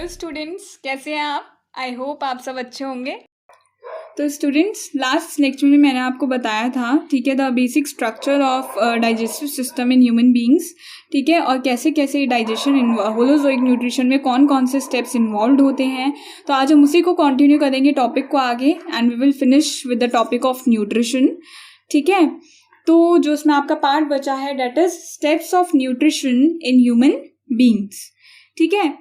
Hello students, कैसे हैं आप? आई होप आप सब अच्छे होंगे। तो स्टूडेंट्स, लास्ट लेक्चर में मैंने आपको बताया था, ठीक है, the basic structure of digestive system in human beings, ठीक है, और कैसे कैसे डाइजेशन इन होलोजोइक न्यूट्रिशन में कौन कौन से स्टेप्स इन्वॉल्व होते हैं। तो आज हम उसी को कंटिन्यू करेंगे टॉपिक को आगे, and we will finish with the topic of nutrition, ठीक है। तो जो इसमें आपका पार्ट बचा है, that is steps of nutrition in human beings, ठीक है।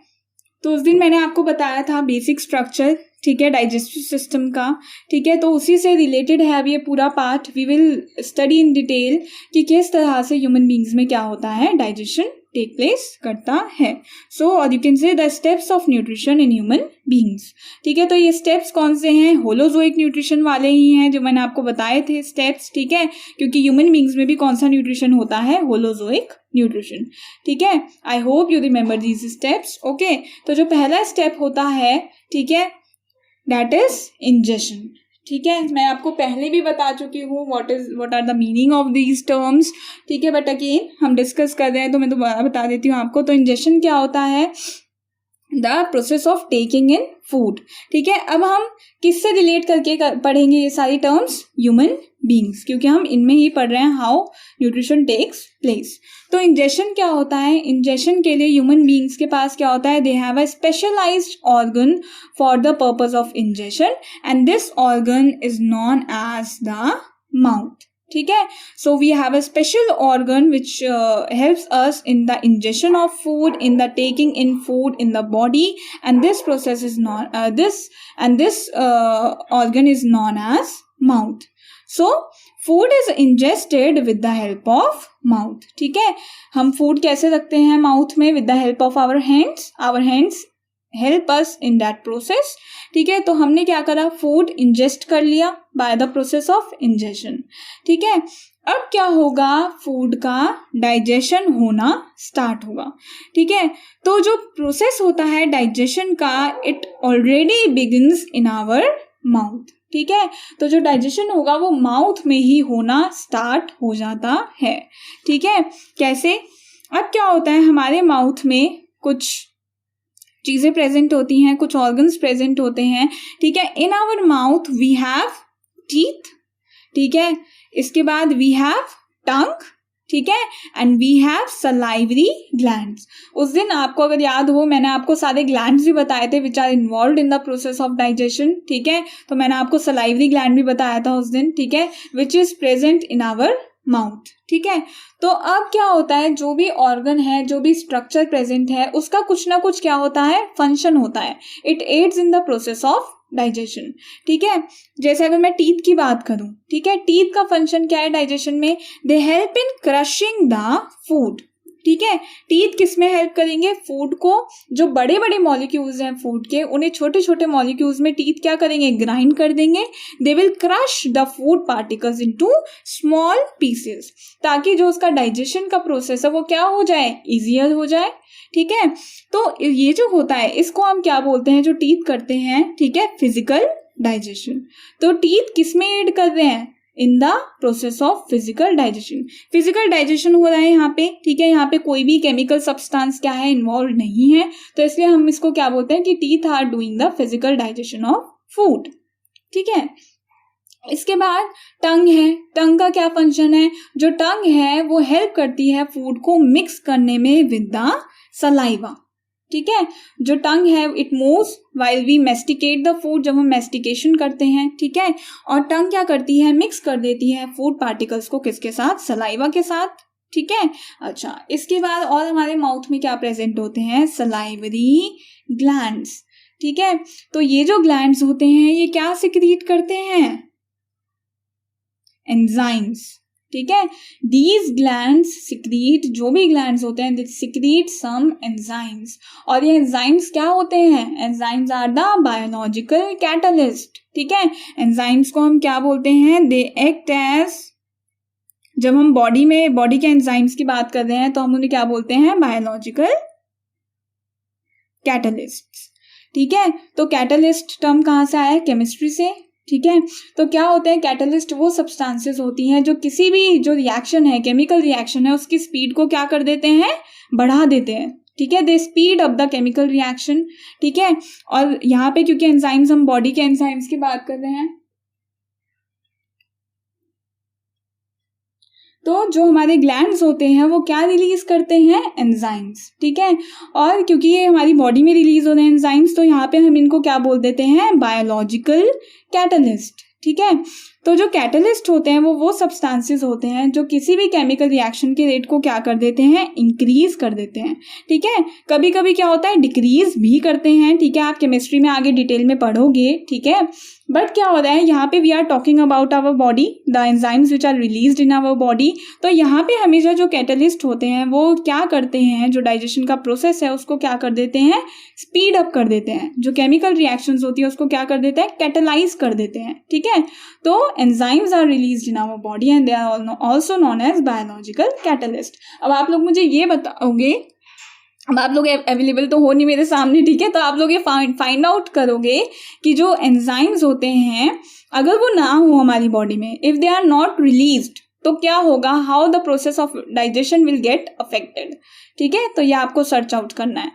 तो उस दिन मैंने आपको बताया था बेसिक स्ट्रक्चर, ठीक है, डाइजेस्टिव सिस्टम का, ठीक है। तो उसी से रिलेटेड है अब ये पूरा part. We will study in detail कि किस तरह से ह्यूमन बींग्स में क्या होता है, डाइजेशन टेक प्लेस करता है। सो और यू कैन से the steps of nutrition in human beings, ठीक है। तो ये स्टेप्स कौन से हैं? होलोजोइक न्यूट्रिशन वाले ही हैं जो मैंने आपको बताए थे स्टेप्स, ठीक है, क्योंकि ह्यूमन बींग्स में भी कौन सा न्यूट्रिशन होता है? होलोजोइक न्यूट्रिशन, ठीक है। I hope you remember these steps, okay. तो जो पहला स्टेप होता है, ठीक है, दैट इज इंजेशन, ठीक है। मैं आपको पहले भी बता चुकी हूँ what are the meaning of these terms, ठीक है, बट अगेन हम डिस्कस कर रहे हैं तो मैं दोबारा बता देती हूँ आपको। तो इंजेशन क्या होता है? The process of taking in food, ठीक है। अब हम किससे रिलेट करके पढ़ेंगे ये सारी टर्म्स? ह्यूमन बींग्स, क्योंकि हम इनमें ही पढ़ रहे हैं हाउ न्यूट्रिशन टेक्स प्लेस। तो इंजेशन क्या होता है? इंजेशन के लिए ह्यूमन बींग्स के पास क्या होता है? They have a specialised organ for the purpose of ingestion, and this organ is known as the mouth, ठीक है। So we have a special organ which helps us in the ingestion of food, in the taking in food in the body, and this process is known this organ is known as mouth. So food is ingested with the help of mouth, ठीक है। हम food कैसे रखते हैं mouth में? With the help of our hands help us in that process, ठीक है। तो हमने क्या करा? फूड इंजेस्ट कर लिया by the process of ingestion, ठीक है। अब क्या होगा? फूड का डाइजेशन होना स्टार्ट होगा, ठीक है। तो जो प्रोसेस होता है डाइजेशन का, it already begins in our mouth, ठीक है। तो जो डाइजेशन होगा वो माउथ में ही होना स्टार्ट हो जाता है, ठीक है। कैसे? अब क्या होता है, हमारे माउथ में कुछ चीजें प्रेजेंट होती हैं, कुछ ऑर्गन्स प्रेजेंट होते हैं, ठीक है। In our mouth we have teeth, ठीक है। इसके बाद वी हैव टंग, ठीक है, and we have salivary glands. उस दिन आपको अगर याद हो, मैंने आपको सारे ग्लैंड्स भी बताए थे which are involve in the process of digestion, ठीक है। तो मैंने आपको सलाइवरी ग्लैंड भी बताया था उस दिन, ठीक है, which is present in our mouth, ठीक है। तो अब क्या होता है, जो भी ऑर्गन है, जो भी स्ट्रक्चर प्रेजेंट है, उसका कुछ ना कुछ क्या होता है? फंक्शन होता है। It adds in the process of digestion, ठीक है। जैसे अगर मैं टीथ की बात करूं, ठीक है, टीथ का फंक्शन क्या है डाइजेशन में? They help in crushing the food, ठीक है। टीथ किस में हेल्प करेंगे? फूड को, जो बड़े बड़े मॉलिक्यूल्स हैं फूड के, उन्हें छोटे छोटे मॉलिक्यूल्स में टीथ क्या करेंगे? ग्राइंड कर देंगे। They will crush the food particles into small pieces, ताकि जो उसका डाइजेशन का प्रोसेस है वो क्या हो जाए? इजियर हो जाए, ठीक है। तो ये जो होता है, इसको हम क्या बोलते हैं? जो टीथ करते हैं, ठीक है, फिजिकल डाइजेशन। तो टीथ किस में एड कर रहे हैं? इन the process of physical digestion. Physical digestion हो रहा है यहाँ पे, ठीक है। यहाँ पे कोई भी केमिकल सब्सटेंस क्या है? इन्वॉल्व नहीं है, तो इसलिए हम इसको क्या बोलते हैं कि teeth are doing the physical digestion of food, ठीक है। इसके बाद टंग है। टंग का क्या फंक्शन है? जो टंग है वो हेल्प करती है फूड को मिक्स करने में विद द सलाइवा, ठीक है। जो टंग है, it moves while we masticate the food, जब हम मैस्टिकेशन करते हैं, ठीक है। और टंग क्या करती है? मिक्स कर देती है फूड पार्टिकल्स को, किसके साथ? सलाइवा के साथ, ठीक है। अच्छा, इसके बाद और हमारे माउथ में क्या प्रेजेंट होते हैं? सलाइवरी ग्लैंड्स, ठीक है। तो ये जो ग्लैंड्स होते हैं, ये क्या सिक्रीट करते हैं? एंजाइम्स, ठीक है। दीज ग्लैंड्स सिक्रीट, जो भी ग्लैंड्स होते हैं, दे सिक्रीट सम एंजाइम्स, और ये एंजाइम्स क्या होते हैं? Enzymes are the biological catalyst, ठीक है। एंजाइम्स को हम क्या बोलते हैं? दे एक्ट एज, जब हम बॉडी के एंजाइम्स की बात कर रहे हैं तो हम उन्हें क्या बोलते हैं? बायोलॉजिकल कैटलिस्ट, ठीक है। तो कैटलिस्ट टर्म कहाँ से आया है? केमिस्ट्री से, ठीक है। तो क्या होते हैं कैटलिस्ट? वो सब्सटेंसेस होती हैं जो किसी भी जो रिएक्शन है, केमिकल रिएक्शन है, उसकी स्पीड को क्या कर देते हैं? बढ़ा देते हैं, ठीक है, they speed up the chemical reaction, ठीक है। और यहाँ पे क्योंकि एंजाइम्स, हम बॉडी के एंजाइम्स की बात कर रहे हैं, तो जो हमारे ग्लैंड्स होते हैं वो क्या रिलीज करते हैं, एंजाइम्स, ठीक है। और क्योंकि ये हमारी बॉडी में रिलीज हो रहे हैं एंजाइम्स, तो यहाँ पे हम इनको क्या बोल देते हैं, बायोलॉजिकल कैटलिस्ट, ठीक है। तो जो कैटलिस्ट होते हैं वो सब्सटेंसेस होते हैं जो किसी भी केमिकल रिएक्शन के रेट को क्या कर देते हैं, इंक्रीज कर देते हैं, ठीक है। कभी कभी क्या होता है, डिक्रीज भी करते हैं, ठीक है। आप केमिस्ट्री में आगे डिटेल में पढ़ोगे, ठीक है। बट क्या हो रहा है यहाँ पे, we are talking about our body, the enzymes which are released in our body. तो यहाँ पे हमेशा जो कैटलिस्ट होते हैं वो क्या करते हैं, जो डाइजेशन का प्रोसेस है उसको क्या कर देते हैं, स्पीड अप कर देते हैं। जो केमिकल रिएक्शंस होती है उसको क्या कर देते हैं, कैटलाइज कर देते हैं, ठीक है। तो enzymes are released in our body and they are also known as biological catalyst. अब आप लोग मुझे ये बताओगे, अब आप लोग अवेलेबल तो हो नहीं मेरे सामने, ठीक है। तो आप लोग ये फाइंड आउट करोगे कि जो एंजाइम्स होते हैं अगर वो ना हो हमारी बॉडी में, if they are not released, तो क्या होगा, how the process of digestion will get affected, ठीक है। तो ये आपको सर्च आउट करना है,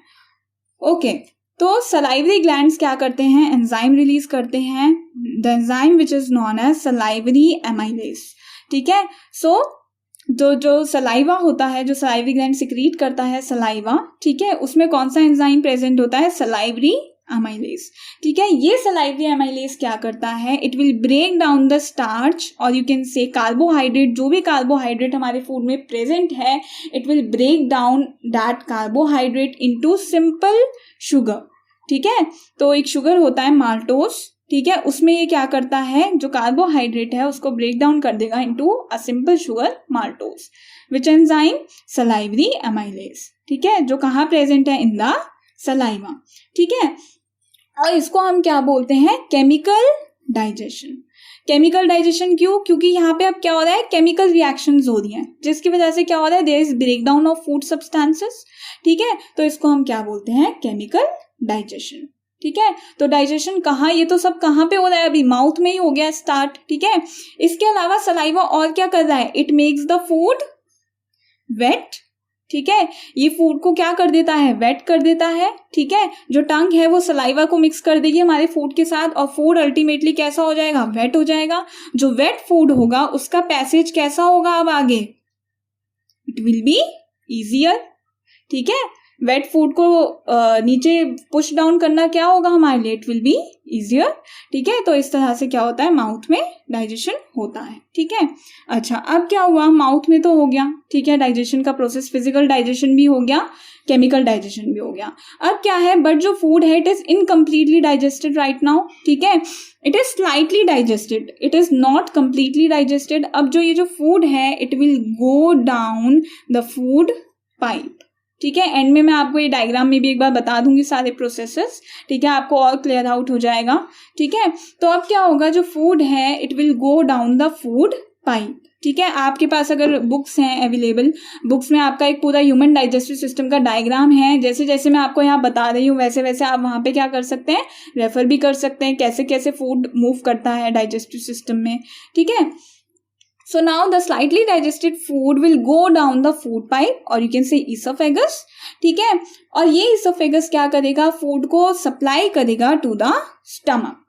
ओके। तो सलाइवरी ग्लैंड्स क्या करते हैं, एंजाइम रिलीज करते हैं, the enzyme which is known as salivary amylase, ठीक है। सो जो सलाइवा होता है, जो सलाइवरी ग्लैंड सिक्रीट करता है सलाइवा, ठीक है, उसमें कौन सा एंजाइम प्रेजेंट होता है, सलाइवरी एमाइलेज, ठीक है। ये सलाइवरी एमाइलेज क्या करता है, it will break down the starch और यू कैन से कार्बोहाइड्रेट, जो भी कार्बोहाइड्रेट हमारे फूड में प्रेजेंट है, it will break down that carbohydrate into simple sugar, ठीक है। तो एक शुगर होता है माल्टोस, ठीक है, उसमें ये क्या करता है, जो कार्बोहाइड्रेट है उसको ब्रेक डाउन कर देगा into a simple sugar maltose, which enzyme, salivary amylase, ठीक है, जो कहाँ प्रेजेंट है, इन द सलाइवा, ठीक है। और इसको हम क्या बोलते हैं, केमिकल डाइजेशन। केमिकल डाइजेशन क्यों, क्योंकि यहाँ पे अब क्या हो रहा है, केमिकल रिएक्शंस हो रही हैं, जिसकी वजह से क्या हो रहा है, there is break down of food substances, ठीक है। तो इसको हम क्या बोलते हैं, केमिकल डाइजेशन, ठीक है। तो डाइजेशन कहाँ, ये तो सब कहाँ पे हो रहा है, अभी माउथ में ही हो गया स्टार्ट, ठीक है। इसके अलावा सलाइवा और क्या कर रहा है, it makes the food wet, ठीक है। ये फूड को क्या कर देता है, वेट कर देता है, ठीक है। जो टंग है वो सलाइवा को मिक्स कर देगी हमारे फूड के साथ और फूड अल्टीमेटली कैसा हो जाएगा, वेट हो जाएगा। जो वेट फूड होगा उसका पैसेज कैसा होगा, अब आगे इट विल बी इजियर, ठीक है। वेट फूड को नीचे पुश डाउन करना क्या होगा हमारे लिए, इट विल बी इजियर, ठीक है। तो इस तरह से क्या होता है, माउथ में डाइजेशन होता है, ठीक है। अच्छा, अब क्या हुआ, माउथ में तो हो गया, ठीक है, डाइजेशन का प्रोसेस, फिजिकल डाइजेशन भी हो गया, केमिकल डाइजेशन भी हो गया। अब क्या है, बट जो फूड है it is incompletely digested right now, ठीक है। It is slightly digested, it is not completely digested. अब जो ये जो फूड है it will go down the food pipe, ठीक है। एंड में मैं आपको ये डायग्राम में भी एक बार बता दूंगी सारे प्रोसेसेस, ठीक है, आपको और क्लियर आउट हो जाएगा, ठीक है। तो अब क्या होगा, जो फूड है it will go down the food pipe, ठीक है। आपके पास अगर बुक्स हैं अवेलेबल, बुक्स में आपका एक पूरा ह्यूमन डाइजेस्टिव सिस्टम का डायग्राम है, जैसे जैसे मैं आपको यहाँ बता रही हूँ वैसे वैसे आप वहाँ पे क्या कर सकते हैं, रेफर भी कर सकते हैं, कैसे कैसे फूड मूव करता है डाइजेस्टिव सिस्टम में, ठीक है। So now the slightly digested food will go down the food pipe or you can say esophagus, ठीक है। और ये esophagus क्या करेगा, फूड को सप्लाई करेगा टू द स्टमक,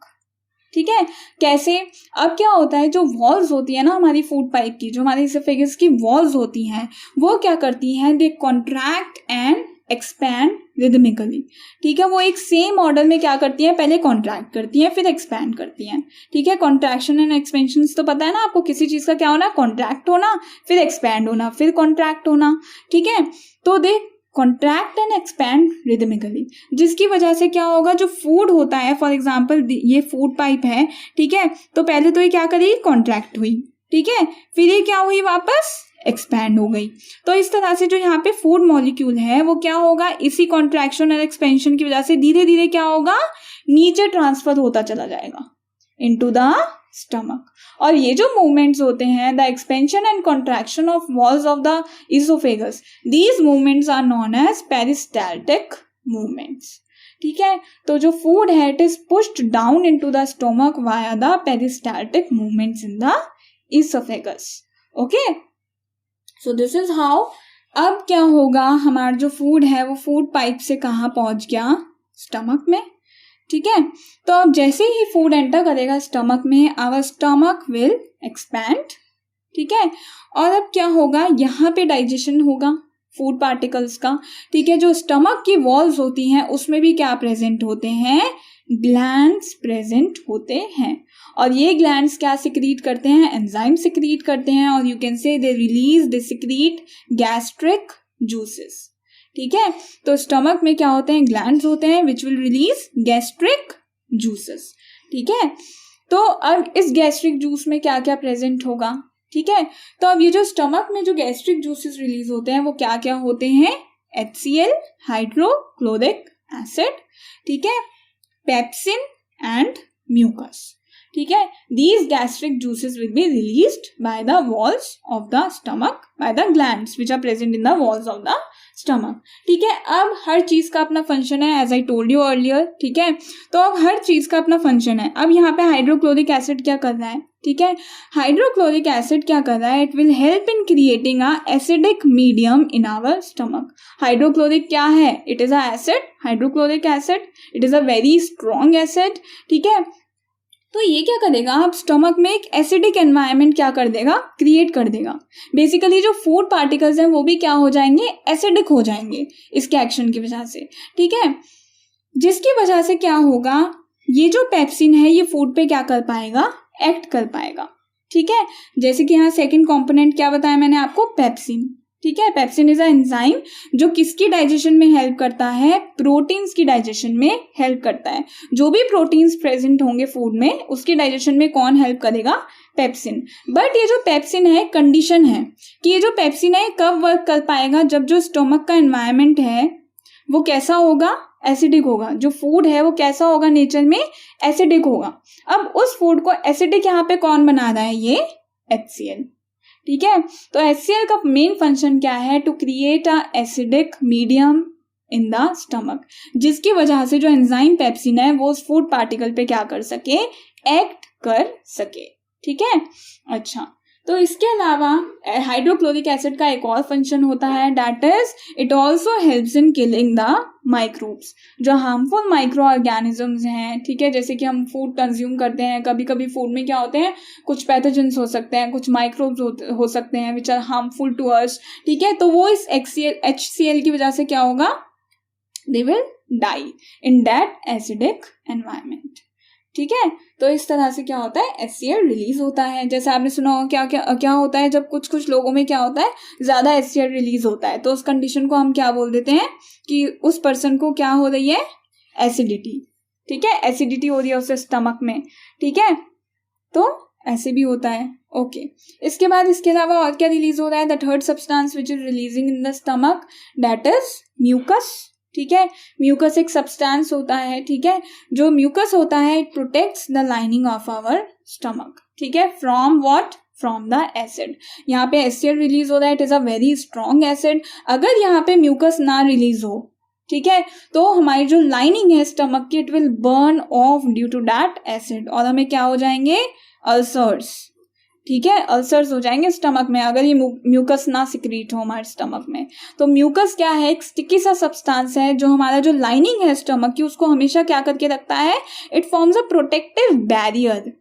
ठीक है। कैसे, अब क्या होता है, जो वॉल्स होती है ना हमारी फूड पाइप की, जो हमारे esophagus की वॉल्स होती हैं वो क्या करती हैं, they contract and expand rhythmically, ठीक है। वो एक सेम ऑर्डर में क्या करती हैं, पहले कॉन्ट्रैक्ट करती हैं फिर एक्सपैंड करती हैं, ठीक है। कॉन्ट्रैक्शन एंड एक्सपेंशन तो पता है ना आपको, किसी चीज का क्या होना, कॉन्ट्रैक्ट होना, फिर एक्सपैंड होना, फिर कॉन्ट्रैक्ट होना, ठीक है। तो दे कॉन्ट्रैक्ट एंड एक्सपैंड रिदमिकली, जिसकी वजह से क्या होगा, जो फूड होता है, फॉर एग्जाम्पल ये फूड पाइप है, ठीक है। तो पहले तो ये क्या करेगी, कॉन्ट्रैक्ट हुई, ठीक है, फिर ये क्या हुई, वापस एक्सपैंड हो गई। तो इस तरह से जो यहाँ पे फूड मॉलिक्यूल है वो क्या होगा, इसी कॉन्ट्रैक्शन और एक्सपेंशन की वजह से धीरे धीरे क्या होगा, नीचे ट्रांसफर होता चला जाएगा इनटू द स्टमक। और ये जो मूवमेंट्स होते हैं, the expansion and contraction of walls of the oesophagus, these movements are known as peristaltic movements, ठीक है। तो जो फूड है it is pushed down into the stomach via the peristaltic movements in the oesophagus, okay. So this is how अब क्या होगा, हमारा जो फूड है वो फूड पाइप से कहाँ पहुंच गया, स्टमक में, ठीक है। तो अब जैसे ही फूड एंटर करेगा स्टमक में, आवर स्टमक विल एक्सपैंड, ठीक है। और अब क्या होगा, यहाँ पे डाइजेशन होगा फूड पार्टिकल्स का, ठीक है। जो स्टमक की वॉल्स होती हैं उसमें भी क्या प्रेजेंट होते हैं, ग्लैंड्स प्रेजेंट होते हैं। और ये ग्लैंड्स क्या सिक्रीट करते हैं, एंजाइम सिक्रीट करते हैं, और यू कैन से they release, they secrete gastric juices, ठीक है। तो स्टमक में क्या होते हैं, ग्लैंड्स होते हैं which will release gastric juices, ठीक है। तो अब इस गैस्ट्रिक जूस में क्या क्या प्रेजेंट होगा, ठीक है। तो अब ये जो स्टमक में जो गैस्ट्रिक जूसेस रिलीज होते हैं वो क्या क्या होते हैं, HCl, हाइड्रोक्लोरिक एसिड, ठीक है, पेप्सिन एंड म्यूकस, ठीक है। These gastric juices will be released by the walls of the stomach, by the glands which are present in the walls of the stomach, ठीक है। अब हर चीज का अपना फंक्शन है, as I told you earlier, ठीक है। तो अब हर चीज का अपना फंक्शन है। अब यहाँ पे हाइड्रोक्लोरिक एसिड क्या कर रहा है, ठीक है। हाइड्रोक्लोरिक एसिड क्या कर रहा है, it will help in creating a acidic medium in our stomach. Hydrochloric क्या है, it is a acid, hydrochloric acid, it is a very strong acid, ठीक है। तो ये क्या करेगा, अब स्टमक में एक एसिडिक एनवायरनमेंट क्या कर देगा, क्रिएट कर देगा। बेसिकली जो फूड पार्टिकल्स हैं वो भी क्या हो जाएंगे, एसिडिक हो जाएंगे इसके एक्शन की वजह से, ठीक है। जिसकी वजह से क्या होगा, ये जो पेप्सिन है ये फूड पे क्या कर पाएगा, एक्ट कर पाएगा, ठीक है। जैसे कि यहाँ सेकंड कंपोनेंट क्या बताया मैंने आपको, पेप्सिन, ठीक है। पेप्सिन इज अ एंजाइम जो किसकी डाइजेशन में हेल्प करता है, प्रोटीन्स की डाइजेशन में हेल्प करता है। जो भी प्रोटीन्स प्रेजेंट होंगे फूड में उसकी डाइजेशन में कौन हेल्प करेगा, पेप्सिन। बट ये जो पेप्सिन है, कंडीशन है कि ये जो पेप्सिन है कब वर्क कर पाएगा, जब जो स्टमक का एनवायरनमेंट है वो कैसा होगा, एसिडिक होगा। जो फूड है वो कैसा होगा, नेचर में एसिडिक होगा। अब उस फूड को एसिडिक यहाँ पे कौन बना रहा है, ये HCl, ठीक है। तो HCl का मेन फंक्शन क्या है, to create a acidic medium in the stomach, जिसकी वजह से जो एंजाइम पेप्सिन है वो उस फूड पार्टिकल पे क्या कर सके, एक्ट कर सके, ठीक है। अच्छा, तो इसके अलावा हाइड्रोक्लोरिक एसिड का एक और फंक्शन होता है, that is it also helps in killing the microbes, जो हार्मफुल माइक्रो ऑर्गेनिजम्स हैं, ठीक है। जैसे कि हम फूड कंज्यूम करते हैं, कभी कभी फूड में क्या होते हैं, कुछ पैथोजेंस हो सकते हैं, कुछ माइक्रोब्स हो सकते हैं which are harmful to us, ठीक है। तो वो इस HCl की वजह से क्या होगा, they will die in that acidic environment, ठीक है। तो इस तरह से क्या होता है, HCl रिलीज होता है। जैसे आपने सुना हो क्या क्या क्या होता है, जब कुछ कुछ लोगों में क्या होता है, ज्यादा HCl रिलीज होता है, तो उस कंडीशन को हम क्या बोल देते हैं कि उस पर्सन को क्या हो रही है, एसिडिटी, ठीक है। एसिडिटी हो रही है उससे स्टमक में, ठीक है। तो ऐसे भी होता है, ओके। इसके बाद इसके अलावा और क्या रिलीज हो रहा है, the third substance which is releasing in the stomach, that is mucus, ठीक है। म्यूकस एक सब्सटेंस होता है, ठीक है। जो म्यूकस होता है it protects the lining of our stomach, ठीक है, from what, from the acid. यहाँ पे HCl रिलीज हो रहा है, it is a very strong acid. अगर यहाँ पे म्यूकस ना रिलीज हो, ठीक है, तो हमारी जो लाइनिंग है स्टमक की, it will burn off due to that acid, और हमें क्या हो जाएंगे, अल्सर्स, ठीक है। अल्सर्स हो जाएंगे स्टमक में अगर ये म्यूकस ना सिक्रीट हो हमारे स्टमक में। तो म्यूकस क्या है, एक स्टिकी सा सब्सटेंस है जो हमारा जो लाइनिंग है स्टमक की उसको हमेशा क्या करके रखता है, it forms a protective barrier,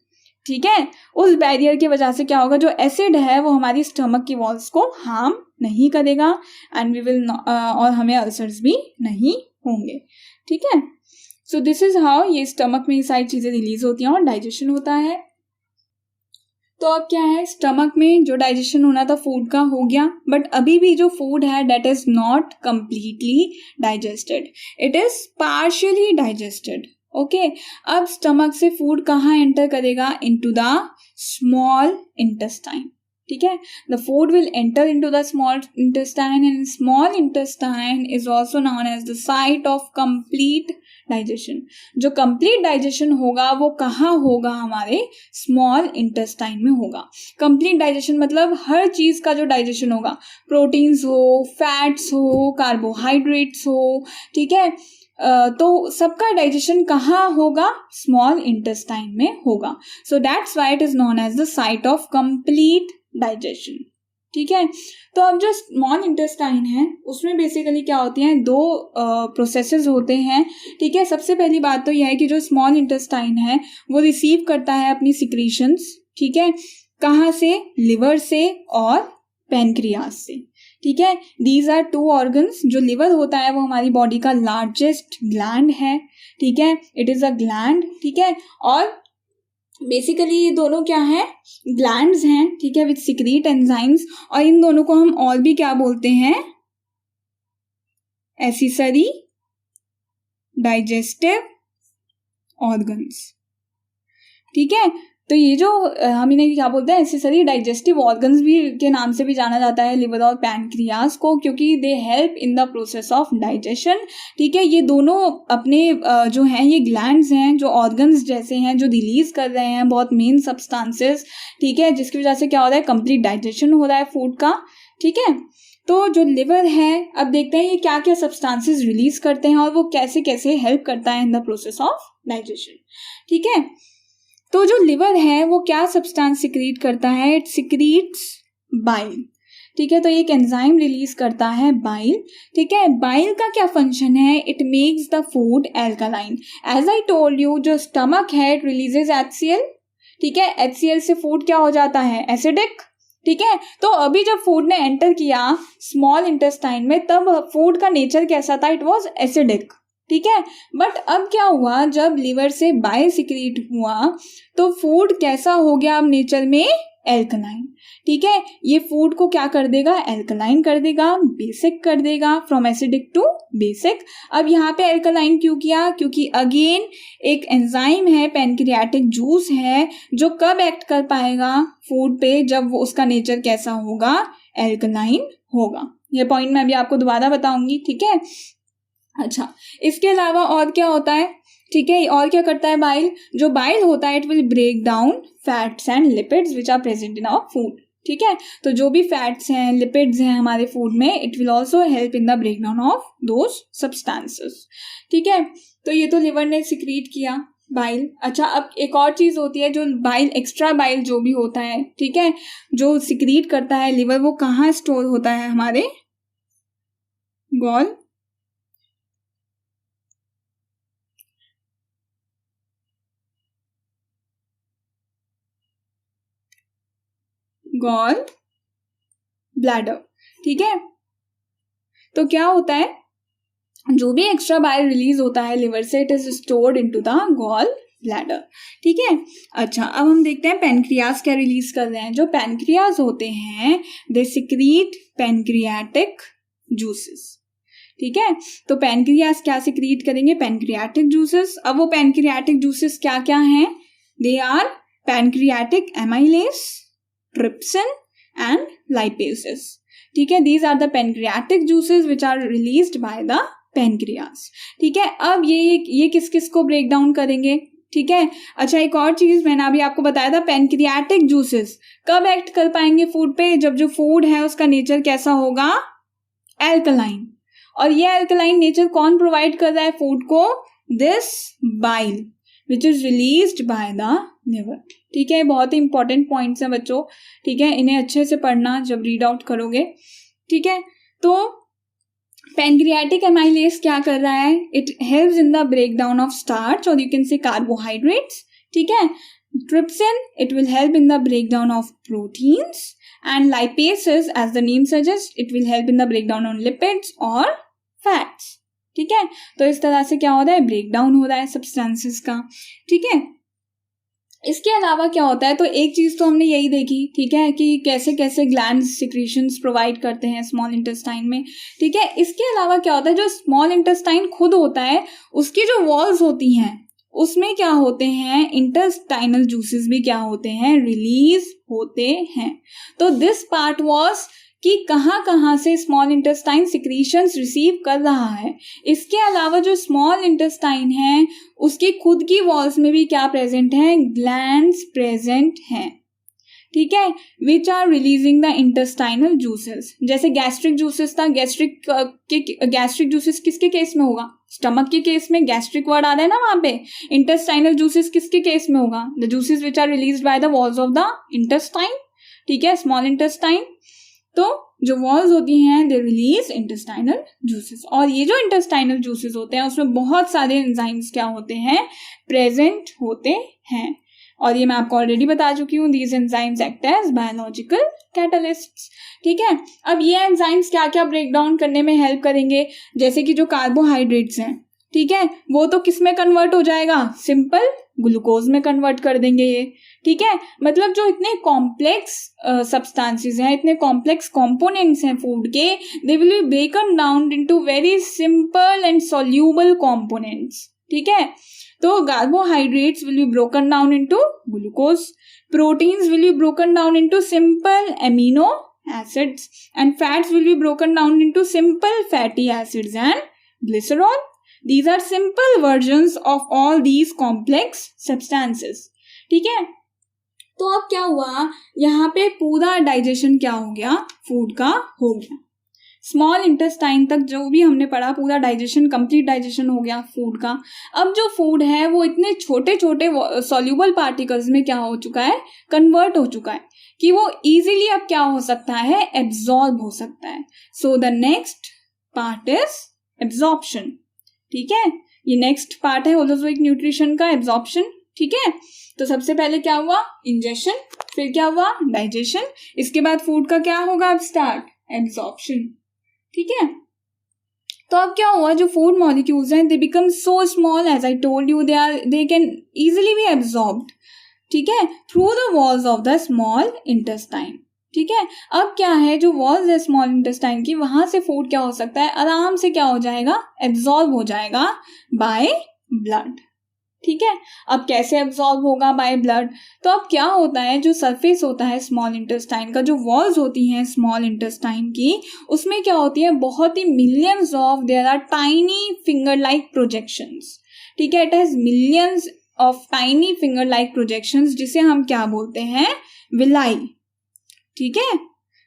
ठीक है। उस बैरियर की वजह से क्या होगा, जो एसिड है वो हमारी स्टमक की वॉल्स को हार्म नहीं करेगा, एंड वी विल और हमें अल्सर्स भी नहीं होंगे, ठीक है। सो दिस इज हाउ ये स्टमक में ये सारी चीजें रिलीज होती हैं और डाइजेशन होता है। तो अब क्या है, स्टमक में जो डाइजेशन होना था फूड का हो गया, बट अभी भी जो फूड है that is not completely digested, it is partially digested, okay. अब स्टमक से फूड कहाँ एंटर करेगा, इनटू द स्मॉल इंटेस्टाइन, ठीक है। The food will enter into the small intestine, and small intestine is also known as the site of complete digestion. जो complete digestion होगा वो कहाँ होगा, हमारे स्मॉल इंटेस्टाइन में होगा। कंप्लीट डाइजेशन मतलब हर चीज का जो डाइजेशन होगा, प्रोटीन्स हो, फैट्स हो, कार्बोहाइड्रेट्स हो, ठीक है। तो सबका डाइजेशन कहाँ होगा, स्मॉल इंटेस्टाइन में होगा। So that's why it is known as the site of complete digestion, ठीक है। तो अब जो स्मॉल इंटेस्टाइन है उसमें बेसिकली क्या होती हैं, दो प्रोसेसेस होते हैं, ठीक है। सबसे पहली बात तो यह है कि जो स्मॉल इंटेस्टाइन है वो रिसीव करता है अपनी सिक्रीशंस, ठीक है, कहाँ से, लिवर से और पैनक्रियाज से, ठीक है। These are two organs. जो लिवर होता है वो हमारी बॉडी का लार्जेस्ट ग्लैंड है, ठीक है, इट इज अ ग्लैंड, ठीक है। और बेसिकली ये दोनों क्या है, ग्लैंड्स हैं, ठीक है, विच सिक्रीट एंजाइम्स, और इन दोनों को हम और भी क्या बोलते हैं, एक्सेसरी डाइजेस्टिव ऑर्गन्स, ठीक है। तो ये जो हम इन्हें क्या बोलते हैं, एक्सेसरी डाइजेस्टिव ऑर्गन्स भी के नाम से भी जाना जाता है लिवर और पैनक्रियाज को, क्योंकि they help in the process of digestion, ठीक है। ये दोनों अपने जो हैं ये ग्लैंड्स हैं जो ऑर्गन्स जैसे हैं, जो रिलीज कर रहे हैं बहुत मेन सब्सटेंसेस, ठीक है, जिसकी वजह से क्या हो रहा है, कंप्लीट डाइजेशन हो रहा है फूड का, ठीक है। तो जो लिवर है, अब देखते हैं ये क्या क्या सब्सटेंसेस रिलीज करते हैं और वो कैसे कैसे हेल्प करता है इन द प्रोसेस ऑफ डाइजेशन, ठीक है। तो जो लिवर है वो क्या सब्सटेंस सिक्रीट करता है, इट सिक्रीट्स बाइल, ठीक है। तो एक एंजाइम रिलीज करता है बाइल, ठीक है। बाइल का क्या फंक्शन है, it makes the food alkaline. As I told you, जो स्टमक है इट रिलीजेस HCl, ठीक है। HCl से फूड क्या हो जाता है, एसिडिक, ठीक है। तो अभी जब फूड ने एंटर किया स्मॉल इंटेस्टाइन में तब फूड का नेचर कैसा था, इट वॉज एसिडिक, ठीक है। बट अब क्या हुआ, जब लिवर से बाइल सिक्रीट हुआ तो फूड कैसा हो गया अब नेचर में, एल्कलाइन, ठीक है। ये फूड को क्या कर देगा, एल्कलाइन कर देगा, बेसिक कर देगा, फ्रॉम एसिडिक टू बेसिक। अब यहाँ पे एल्कलाइन क्यों किया, क्योंकि अगेन एक एंजाइम है, पैनक्रियाटिक जूस है, जो कब एक्ट कर पाएगा फूड पे, जब वो उसका नेचर कैसा होगा, एल्कलाइन होगा। ये पॉइंट मैं अभी आपको दोबारा बताऊंगी, ठीक है। अच्छा, इसके अलावा और क्या होता है, ठीक है, और क्या करता है बाइल, जो बाइल होता है it will break down fats and lipids which are present in our food, ठीक है। तो जो भी फैट्स हैं, लिपिड्स हैं हमारे फूड में, it will also help in the break down of those substances, ठीक है। तो ये तो लिवर ने सिक्रीट किया बाइल। अच्छा, अब एक और चीज होती है, जो बाइल, एक्स्ट्रा बाइल जो भी होता है, ठीक है, जो सिक्रीट करता है लिवर, वो कहाँ स्टोर होता है, हमारे गॉल ब्लैडर, ठीक है। तो क्या होता है, जो भी एक्स्ट्रा बाइल रिलीज होता है लिवर से, it is stored into the gall bladder, ठीक है। अच्छा, अब हम देखते हैं पैनक्रियाज क्या रिलीज कर रहे हैं। जो पैनक्रियाज होते हैं दे सिक्रीट पैनक्रियाटिक जूसेस, ठीक है। तो पैनक्रियाज क्या सिक्रीट करेंगे, पैनक्रियाटिक जूसेस। अब वो पैनक्रियाटिक जूसेस क्या क्या हैं, they are pancreatic amylase, trypsin and lipases, ठीक है। These are the pancreatic juices which are released by the pancreas, ठीक है। अब ये किस किस को ब्रेक डाउन करेंगे, ठीक है। अच्छा, एक और चीज मैंने अभी आपको बताया था, पैनक्रियाटिक जूसेस कब एक्ट कर पाएंगे फूड पे, जब जो फूड है उसका नेचर कैसा होगा, एल्कलाइन। और ये एल्कलाइन नेचर कौन प्रोवाइड कर रहा है फूड को, this bile which is released by the liver, ठीक है। बहुत ही इंपॉर्टेंट पॉइंट्स हैं बच्चों, ठीक है, इन्हें अच्छे से पढ़ना जब रीड आउट करोगे, ठीक है। तो पैनक्रियाटिक एमाइलेज क्या कर रहा है, it helps in the break down of starch और यू कैन से कार्बोहाइड्रेट्स, ठीक है। Trypsin, it will help in the break down of proteins, and lipases as the name suggest, it will help in the break down on lipids और fats, ठीक है। तो इस तरह से क्या हो रहा है, ब्रेक डाउन हो रहा है सब्सटेंसेस का, ठीक है। इसके अलावा क्या होता है, तो एक चीज तो हमने यही देखी, ठीक है, कि कैसे कैसे ग्लैंड्स सिक्रीशंस प्रोवाइड करते हैं स्मॉल इंटेस्टाइन में, ठीक है। इसके अलावा क्या होता है, जो स्मॉल इंटेस्टाइन खुद होता है उसकी जो वॉल्स होती हैं उसमें क्या होते हैं, इंटेस्टाइनल जूसेस भी क्या होते हैं, रिलीज होते हैं। तो दिस पार्ट वॉज कि कहाँ कहाँ से स्मॉल इंटेस्टाइन सिक्रीशंस रिसीव कर रहा है। इसके अलावा जो स्मॉल इंटेस्टाइन है उसकी खुद की वॉल्स में भी क्या प्रेजेंट है, ग्लैंड्स प्रेजेंट हैं, ठीक है, which are releasing the intestinal juices. जैसे गैस्ट्रिक जूसेस था, गैस्ट्रिक जूसेस किसके केस में होगा, स्टमक के केस में गैस्ट्रिक वर्ड आ रहा है ना वहां पे। इंटेस्टाइनल जूसेस किसके केस में होगा, the juices which are released by the walls of the intestine, ठीक है, स्मॉल इंटेस्टाइन। तो जो वॉल्स होती हैं दे रिलीज इंटेस्टाइनल जूसेस, और ये जो इंटेस्टाइनल जूसेस होते हैं उसमें बहुत सारे एंजाइम्स क्या होते हैं, प्रेजेंट होते हैं, और ये मैं आपको ऑलरेडी बता चुकी हूँ, these enzymes act as biological catalysts. ठीक है, अब ये एंजाइम्स क्या क्या ब्रेक डाउन करने में हेल्प करेंगे, जैसे कि जो कार्बोहाइड्रेट्स हैं, ठीक है, वो तो किस में कन्वर्ट हो जाएगा, सिंपल ग्लूकोज में कन्वर्ट कर देंगे ये। ठीक है, मतलब जो इतने कॉम्प्लेक्स सब्सटेंसेस हैं, इतने कॉम्प्लेक्स कंपोनेंट्स हैं फूड के, they will be ब्रेकन down into very simple and soluble components. ठीक है, तो carbohydrates will be broken down into glucose, proteins will be broken down into simple amino acids, and fats will be broken down into simple fatty acids and glycerol. These are simple versions of all these complex substances. ठीक है, तो अब क्या हुआ, यहाँ पे पूरा digestion क्या हो गया, फूड का हो गया, स्मॉल इंटेस्टाइन तक जो भी हमने पढ़ा पूरा डाइजेशन, कंप्लीट डाइजेशन हो गया फूड का। अब जो फूड है वो इतने छोटे छोटे सॉल्यूबल पार्टिकल्स में क्या हो चुका है, कन्वर्ट हो चुका है कि वो इजीली अब क्या हो सकता है, एब्जॉर्ब हो सकता है। So the next part is absorption. ठीक है, ये नेक्स्ट पार्ट है होलोजोइक न्यूट्रिशन का, एब्जॉर्प्शन। ठीक है, तो सबसे पहले क्या हुआ, इंजेशन, फिर क्या हुआ, डाइजेशन, इसके बाद फूड का क्या होगा, अब स्टार्ट, एब्जॉर्प्शन। ठीक है, तो अब क्या हुआ, जो फूड मॉलिक्यूल्स हैं they become so small, as I told you, they can easily be absorbed, ठीक है, through the walls of the small intestine. ठीक है, अब क्या है, जो वॉल्स है स्मॉल इंटेस्टाइन की, वहां से फूड क्या हो सकता है, आराम से क्या हो जाएगा, एब्जॉर्ब हो जाएगा बाय ब्लड। ठीक है, अब कैसे एब्जॉर्ब होगा, बाय ब्लड। तो अब क्या होता है, जो सरफेस होता है स्मॉल इंटेस्टाइन का, जो वॉल्स होती हैं स्मॉल इंटेस्टाइन की, उसमें क्या होती है, बहुत ही millions of, there are tiny finger like projections. ठीक है, it has millions of tiny finger like projections, जिसे हम क्या बोलते हैं, विलाई। ठीक है,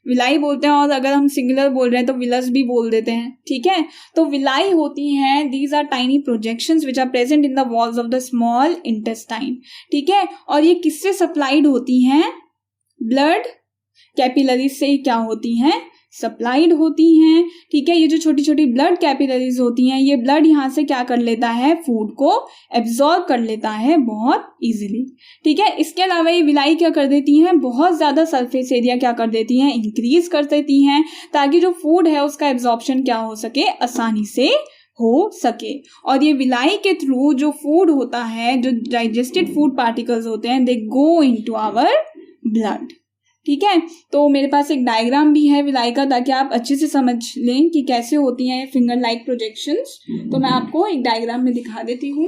विलाई बोलते हैं, और अगर हम सिंगुलर बोल रहे हैं तो विलस भी बोल देते हैं। ठीक है, तो विलाई होती हैं, these are tiny projections which are present in the walls of the small intestine. ठीक है, और ये किससे सप्लाइड होती हैं, ब्लड कैपिलरीज से क्या होती हैं, सप्लाइड होती हैं। ठीक है, ये जो छोटी छोटी ब्लड कैपिलरीज होती हैं, ये ब्लड यहाँ से क्या कर लेता है, फूड को एब्जॉर्ब कर लेता है बहुत इजीली। ठीक है, इसके अलावा ये विलाई क्या कर देती हैं, बहुत ज़्यादा सरफेस एरिया क्या कर देती हैं, इंक्रीज कर देती हैं, ताकि जो फूड है उसका एब्जॉर्प्शन क्या हो सके, आसानी से हो सके। और ये विलाई के थ्रू जो फूड होता है, जो डाइजेस्टेड फूड पार्टिकल्स होते हैं, दे गो इनटू आवर ब्लड। ठीक है, तो मेरे पास एक डायग्राम भी है विलाई का, ताकि आप अच्छे से समझ लें कि कैसे होती हैं फिंगर लाइक प्रोजेक्शंस। तो मैं आपको एक डायग्राम में दिखा देती हूँ,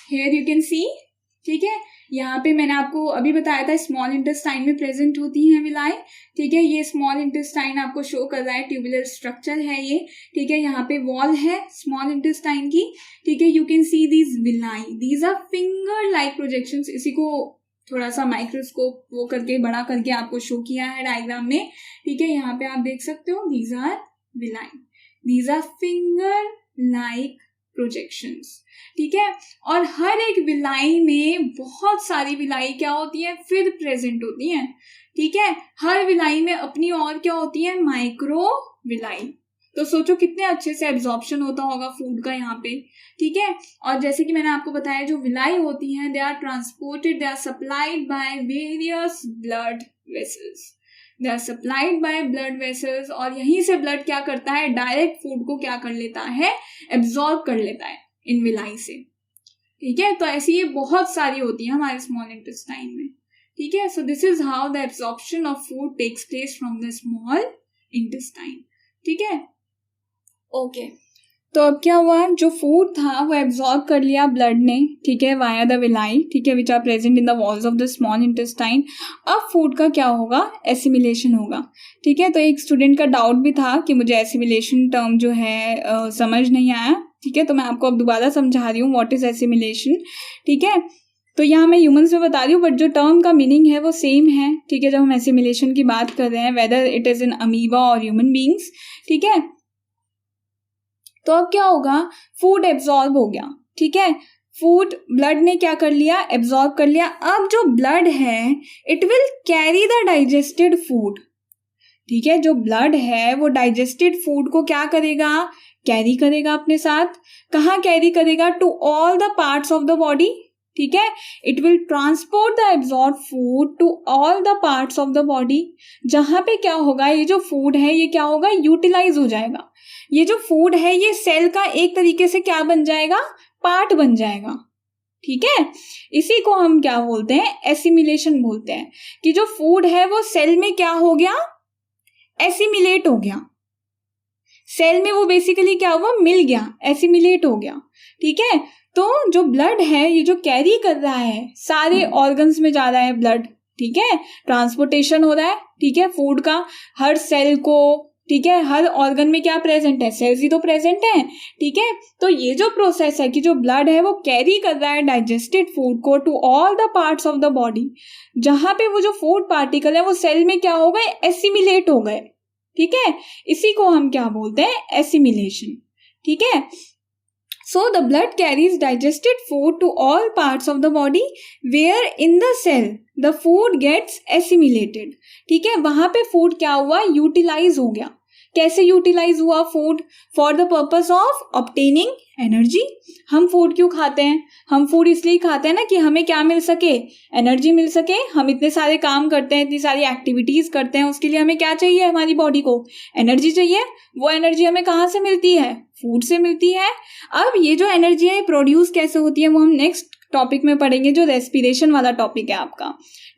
हेयर यू कैन सी। ठीक है, यहाँ पे मैंने आपको अभी बताया था स्मॉल इंटेस्टाइन में प्रेजेंट होती हैं विलाई। ठीक है, ये स्मॉल इंटेस्टाइन आपको शो कर रहा है, ट्यूबुलर स्ट्रक्चर है ये। ठीक है, यहाँ पे वॉल है स्मॉल इंटेस्टाइन की। ठीक है, you can see these villi, these are finger like projections. इसी को थोड़ा सा माइक्रोस्कोप वो करके बड़ा करके आपको शो किया है डायग्राम में। ठीक है, यहाँ पे आप देख सकते हो, these are villi, these are finger like projections. ठीक है, और हर एक विलाई में बहुत सारी विलाई क्या होती है, फिर प्रेजेंट होती हैं। ठीक है, हर विलाई में अपनी और क्या होती है, माइक्रो विलाई। तो सोचो कितने अच्छे से एब्जॉर्प्शन होता होगा फूड का यहाँ पे। ठीक है, और जैसे कि मैंने आपको बताया, जो विलाई होती हैं they are transported, they are supplied by various blood vessels, they are supplied by blood vessels, और यहीं से ब्लड क्या करता है, डायरेक्ट फूड को क्या कर लेता है, एब्जॉर्ब कर लेता है इन विलाई से। ठीक है, तो ऐसी ये बहुत सारी होती है हमारे स्मॉल इंटेस्टाइन में। ठीक है, so this is how the absorption of food takes place from the small intestine. ठीक है, ओके, तो अब क्या हुआ, जो फूड था वो एब्जॉर्ब कर लिया ब्लड ने। ठीक है, वाया द विलाई। ठीक है, which are present in the walls of the small intestine. अब फूड का क्या होगा, एसिमिलेशन होगा। ठीक है, तो एक स्टूडेंट का डाउट भी था कि मुझे एसिमिलेशन टर्म जो है समझ नहीं आया। ठीक है, तो मैं आपको अब दोबारा समझा रही हूँ, व्हाट इज एसिमिलेशन। ठीक है, तो यहाँ मैं ह्यूमंस में बता रही हूँ, बट जो टर्म का मीनिंग है वो सेम है। ठीक है, जब हम एसिमिलेशन की बात कर रहे हैं, whether it is in amoeba और ह्यूमन बींग्स। ठीक है, तो अब क्या होगा, फूड एब्जॉर्ब हो गया। ठीक है, फूड ब्लड ने क्या कर लिया, एब्जॉर्ब कर लिया। अब जो ब्लड है it will carry the digested food. ठीक है, जो ब्लड है वो डाइजेस्टेड फूड को क्या करेगा, कैरी करेगा अपने साथ। कहाँ कैरी करेगा, to all the parts of the body. ठीक है, it will transport the absorb food to all the parts of the body. जहां पे क्या होगा, ये जो फूड है ये क्या होगा, यूटिलाइज हो जाएगा। ये जो फूड है ये सेल का एक तरीके से क्या बन जाएगा, पार्ट बन जाएगा। ठीक है, इसी को हम क्या बोलते हैं, एसिमिलेशन बोलते हैं, कि जो फूड है वो सेल में क्या हो गया, एसिमिलेट हो गया। सेल में वो बेसिकली क्या हुआ, मिल गया, एसिमिलेट हो गया। ठीक है, तो जो ब्लड है ये जो कैरी कर रहा है, सारे ऑर्गन्स में जा रहा है ब्लड। ठीक है, ट्रांसपोर्टेशन हो रहा है। ठीक है, फूड का हर सेल को, ठीक है, हर ऑर्गन में क्या प्रेजेंट है, सेल्स ही तो प्रेजेंट है। ठीक है, तो ये जो प्रोसेस है कि जो ब्लड है वो कैरी कर रहा है डाइजेस्टेड फूड को to all the parts of the body. जहां पे वो जो फूड पार्टिकल है वो सेल में क्या हो गए, एसिमिलेट हो गए। ठीक है, इसी को हम क्या बोलते हैं, एसिमिलेशन। ठीक है, so the blood carries digested food to all parts of the body where in the cell the food gets assimilated. ठीक है, वहां पे फूड क्या हुआ, यूटिलाइज हो गया। कैसे यूटिलाइज हुआ food, for the purpose of obtaining energy. हम फूड क्यों खाते हैं, हम फूड इसलिए खाते हैं ना कि हमें क्या मिल सके, एनर्जी मिल सके। हम इतने सारे काम करते हैं, इतनी सारी एक्टिविटीज करते हैं, उसके लिए हमें क्या चाहिए, हमारी बॉडी को एनर्जी चाहिए। वो एनर्जी हमें कहाँ से मिलती है, फूड से मिलती है। अब ये जो एनर्जी है प्रोड्यूस कैसे होती है वो हम नेक्स्ट टॉपिक में पढ़ेंगे, जो रेस्पिरेशन वाला टॉपिक है आपका।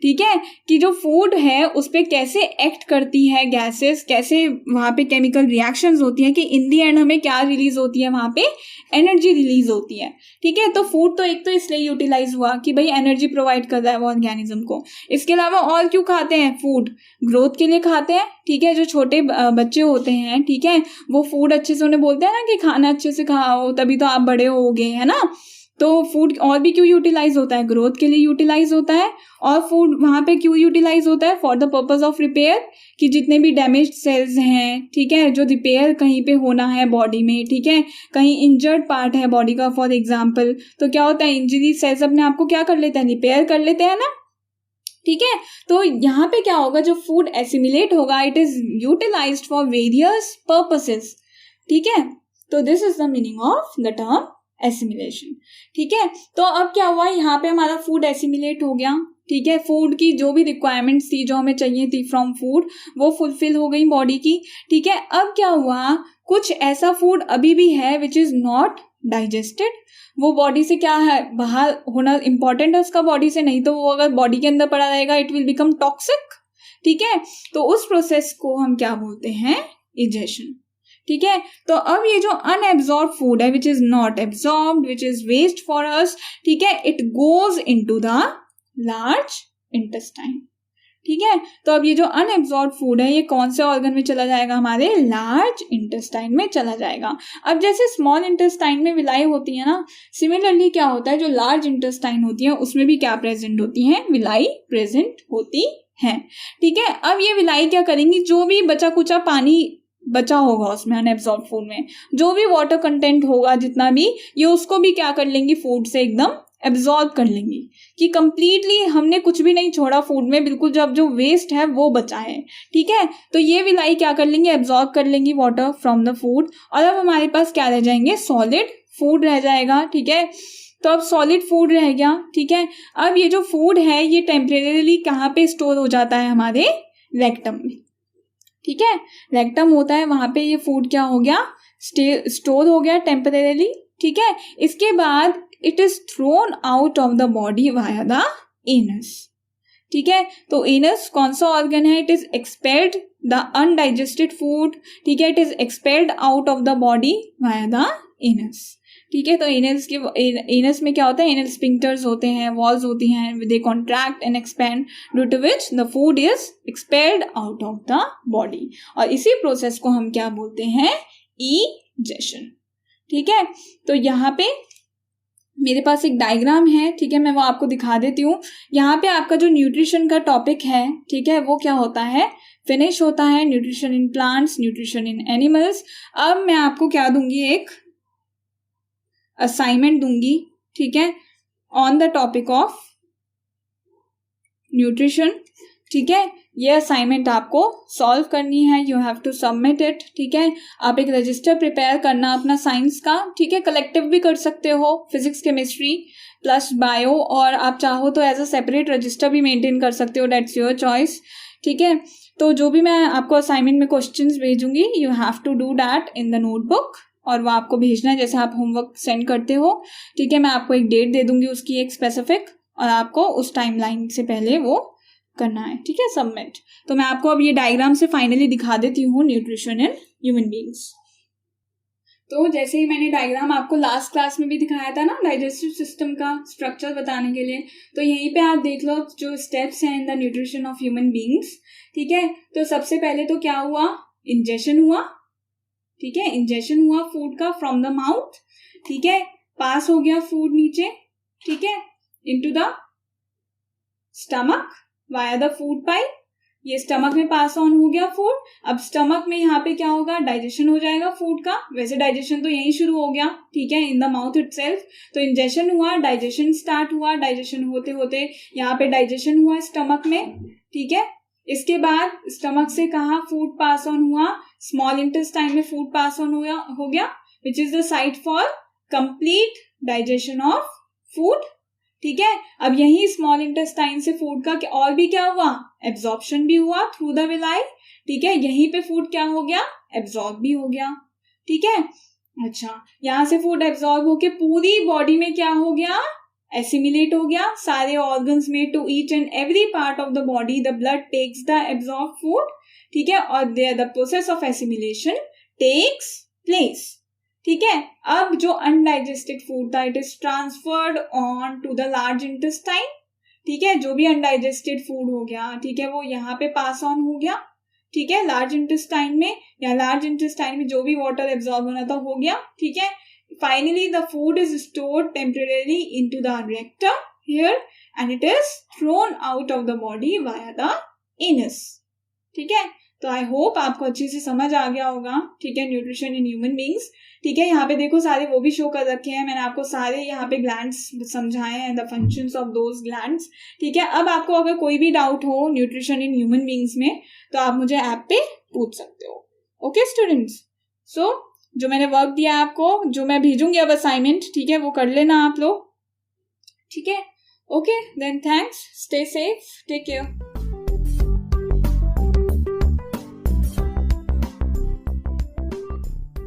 ठीक है, कि जो फूड है उस पर कैसे एक्ट करती है गैसेस, कैसे वहाँ पे केमिकल रिएक्शंस होती हैं कि इन दी एंड हमें क्या रिलीज होती है, वहाँ पे एनर्जी रिलीज होती है। ठीक है, तो फूड तो एक तो इसलिए यूटिलाइज हुआ कि भाई एनर्जी प्रोवाइड कर रहा है वो ऑर्गेनिज्म को। इसके अलावा और क्यों खाते हैं फूड, ग्रोथ के लिए खाते हैं। ठीक है, जो छोटे बच्चे होते हैं, ठीक है, वो फूड अच्छे से, उन्हें बोलते हैं ना कि खाना अच्छे से खाओ तभी तो आप बड़े होगे, है ना। तो फूड और भी क्यों यूटिलाइज होता है, ग्रोथ के लिए यूटिलाइज होता है। और फूड वहाँ पे क्यों यूटिलाइज होता है, for the purpose of repair, कि जितने भी डैमेज्ड सेल्स हैं, ठीक है, जो रिपेयर कहीं पे होना है बॉडी में, ठीक है, कहीं इंजर्ड पार्ट है बॉडी का फॉर एग्जाम्पल, तो क्या होता है, इंजरी सेल्स अपने आप को क्या कर लेते हैं, रिपेयर कर लेते हैं ना। ठीक है, तो यहाँ पे क्या होगा, जो फूड एसिमिलेट होगा, it is utilised for various purposes. ठीक है, तो this is the meaning of the term assimilation. ठीक है, तो अब क्या हुआ, यहाँ पे हमारा फूड एसिमिलेट हो गया। ठीक है, फूड की जो भी रिक्वायरमेंट्स थी, जो हमें चाहिए थी फ्रॉम फूड, वो फुलफिल हो गई बॉडी की। ठीक है, अब क्या हुआ, कुछ ऐसा फूड अभी भी है विच इज नॉट डाइजेस्टेड। वो बॉडी से क्या है, बाहर होना इंपॉर्टेंट है उसका बॉडी से, नहीं तो वो अगर बॉडी के अंदर पड़ा रहेगा इट विल बिकम टॉक्सिक। ठीक है, तो उस प्रोसेस को हम क्या बोलते हैं, इजेशन। ठीक है, तो अब ये जो अनएब्जॉर्ब फूड है which is not absorbed, which is waste for us, ठीक है, it goes into the large intestine. ठीक है, तो अब ये जो अनएब्जॉर्ब फूड है ये कौन से ऑर्गन में चला जाएगा, हमारे लार्ज इंटेस्टाइन में चला जाएगा। अब जैसे स्मॉल इंटेस्टाइन में विलाई होती है ना, सिमिलरली क्या होता है, जो लार्ज इंटेस्टाइन होती है उसमें भी क्या प्रेजेंट होती है, विलाई प्रेजेंट होती है। ठीक है, अब ये विलाई क्या करेंगी, जो भी बचा कुचा पानी बचा होगा उसमें अनएब्जॉर्ब फूड में, जो भी वाटर कंटेंट होगा जितना भी, ये उसको भी क्या कर लेंगी, फूड से एकदम एब्जॉर्ब कर लेंगी, कि कंप्लीटली हमने कुछ भी नहीं छोड़ा फूड में, बिल्कुल जब जो वेस्ट है वो बचा है। ठीक है, तो ये विलाई क्या कर लेंगी, एब्जॉर्ब कर लेंगी वाटर फ्रॉम द फूड, और अब हमारे पास क्या रह जाएंगे, सॉलिड फूड रह जाएगा। ठीक है, तो अब सॉलिड फूड रह गया। ठीक है, अब ये जो फूड है ये टेम्परेरीली कहाँ पे स्टोर हो जाता है, हमारे रेक्टम में। ठीक है, रेक्टम होता है, वहां पे ये फूड क्या हो गया, स्टोर हो गया टेम्परेरीली। ठीक है, इसके बाद it is thrown out of the body via the anus. ठीक है, तो एनस कौन सा ऑर्गन है, it is expelled the undigested food. ठीक है, it is expelled out of the body via the anus. ठीक है, तो एनस में क्या होता है, एनल स्पिंक्टर्स होते हैं, वॉल्स होती हैं, they contract and expand due to which the food is expelled out of the body, और इसी प्रोसेस को हम क्या बोलते हैं, इजेशन। ठीक है, तो यहाँ पे मेरे पास एक डायग्राम है, ठीक है, मैं वो आपको दिखा देती हूँ। यहाँ पे आपका जो न्यूट्रिशन का टॉपिक है, ठीक है, वो क्या होता है, फिनिश होता है, nutrition in plants, nutrition in animals. अब मैं आपको क्या दूंगी, एक असाइनमेंट दूंगी, ठीक है, on the topic of nutrition. ठीक है, ये असाइनमेंट आपको सॉल्व करनी है, you have to submit it, ठीक है। आप एक रजिस्टर प्रिपेयर करना अपना साइंस का, ठीक है। कलेक्टिव भी कर सकते हो, फिजिक्स केमिस्ट्री प्लस बायो, और आप चाहो तो एज अ सेपरेट रजिस्टर भी मेंटेन कर सकते हो, डेट्स योर चॉइस, ठीक है। तो जो भी मैं आपको असाइनमेंट में क्वेश्चंस भेजूंगी, you have to do that in the notebook, और वो आपको भेजना है जैसे आप होमवर्क सेंड करते हो, ठीक है। मैं आपको एक डेट दे दूंगी उसकी, एक स्पेसिफिक, और आपको उस टाइमलाइन से पहले वो करना है, ठीक है, सबमिट। तो मैं आपको अब ये डायग्राम से फाइनली दिखा देती हूँ न्यूट्रिशन इन ह्यूमन बीइंग्स। तो जैसे ही मैंने डायग्राम आपको लास्ट क्लास में भी दिखाया था ना, डाइजेस्टिव सिस्टम का स्ट्रक्चर बताने के लिए, तो यहीं पे आप देख लो जो स्टेप्स हैं in the nutrition of human beings, ठीक है। तो सबसे पहले तो क्या हुआ, इंजेशन हुआ, ठीक है, इंजेशन हुआ फूड का फ्रॉम द माउथ, ठीक है, पास हो गया फूड नीचे, ठीक है, into the stomach via the food pipe, ये स्टमक में पास ऑन हो गया फूड। अब स्टमक में यहाँ पे क्या होगा, डाइजेशन हो जाएगा फूड का, वैसे डाइजेशन तो यहीं शुरू हो गया, ठीक है, इन द माउथ इटसेल्फ। तो इंजेशन हुआ, डाइजेशन स्टार्ट हुआ, डाइजेशन होते होते यहाँ पे डाइजेशन हुआ स्टमक में, ठीक है। इसके बाद स्टमक से कहा फूड पास ऑन हुआ, स्मॉल इंटेस्टाइन में फूड पास ऑन हो गया which is the site for complete digestion of food, ठीक है। अब यही स्मॉल इंटेस्टाइन से फूड का और भी क्या हुआ, एब्जॉर्प्शन भी हुआ थ्रू द विलाई, ठीक है। यहीं पे फूड क्या हो गया, एब्जॉर्ब भी हो गया, ठीक है। अच्छा, यहां से फूड एब्जॉर्ब होके पूरी बॉडी में क्या हो गया, एसिमिलेट हो गया, सारे ऑर्गन्स में, to each and every part of the body the blood takes the absorb food, ठीक है, और the process of assimilation takes place, ठीक है। अब जो अनडाइजेस्टेड फूड था, it is transferred on to the large intestine, ठीक है। जो भी अनडाइजेस्टेड फूड हो गया, ठीक है, वो यहाँ पे पास ऑन हो गया, ठीक है, लार्ज इंटेस्टाइन में, या लार्ज इंटेस्टाइन में जो भी वाटर एब्जॉर्ब होना था हो गया, ठीक है। Finally, the food is stored temporarily into the rectum here and it is thrown out of the body via the anus, ठीक है। तो आई होप आपको अच्छे से समझ आ गया होगा, ठीक है, न्यूट्रिशन इन ह्यूमन बीइंग्स, ठीक है। यहाँ पे देखो सारे वो भी शो कर रखे हैं, मैंने आपको सारे यहाँ पे ग्लैंड्स समझाए हैं, the functions of those glands, ठीक है। अब आपको अगर कोई भी डाउट हो न्यूट्रिशन इन ह्यूमन बीइंग्स में, तो आप मुझे ऐप पे पूछ सकते हो, ओके स्टूडेंट्स। सो जो मैंने वर्क दिया आपको, जो मैं भेजूंगी अब असाइनमेंट, ठीक है, वो कर लेना आप लोग, ठीक है, okay then, thanks, stay safe, take care.